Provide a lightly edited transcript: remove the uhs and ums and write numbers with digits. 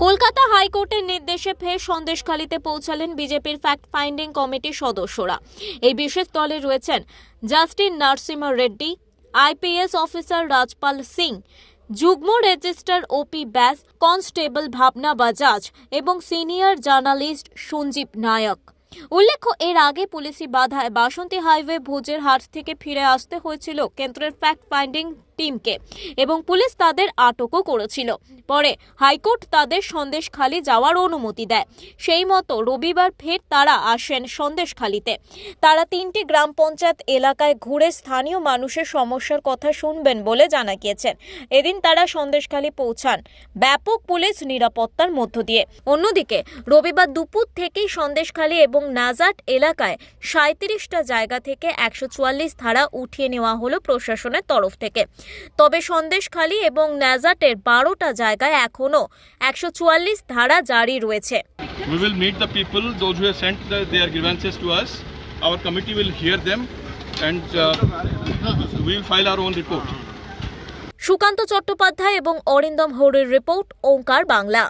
কলকাতা হাইকোর্টের নির্দেশে ফের সন্দেশখালীতে পৌঁছালেন বিজেপির ফ্যাক্ট ফাইন্ডিং কমিটির সদস্যরা। এই বিশেষ দলে রয়েছেন justice Narasimha Reddy, IPS officer Rajpal Singh, যুগ্ম রেজিস্ট্রার ওপি ব্যাস, কনস্টেবল ভাবনা বাজাজ এবং সিনিয়র জার্নালিস্ট সঞ্জীব নায়ক। উল্লেখ্য, এর আগে পুলিশি বাধায় বাসন্তী হাইওয়ে ভোজের হাট থেকে ফিরে আসতে হয়েছিল কেন্দ্রের ফ্যাক্ট ফাইন্ডিং টিমকে এবং পুলিশ তাদের আটকও করেছিল। পরে হাইকোর্ট তাদের সন্দেশখালী যাওয়ার অনুমতি দেয়। সেই মতো রবিবার ফের তারা আসেন সন্দেশখালীতে। তারা 3টি গ্রাম পঞ্চায়েত এলাকায় ঘুরে স্থানীয় মানুষের সমস্যার কথা শুনবেন বলে জানা গিয়েছে। এদিন তারা সন্দেশখালী পৌঁছান ব্যাপক পুলিশ নিরাপত্তার মধ্য দিয়ে। অন্যদিকে রবিবার দুপুর থেকেই সন্দেশখালী এবং নাজাট এলাকায় 37টা জায়গা থেকে 144 ধারা উঠিয়ে নেওয়া হলো প্রশাসনের তরফ থেকে। তবে সন্দেশখালী এবং নাজাটের 12টা জায়গায় এখনো 144 ধারা জারি রয়েছে। We will meet the people, those who have sent their grievances to us. Our committee will hear them and we will file our own report. Sukanta Chattopadhyay এবং অরিন্দম হরের রিপোর্ট, ওঙ্কার বাংলা।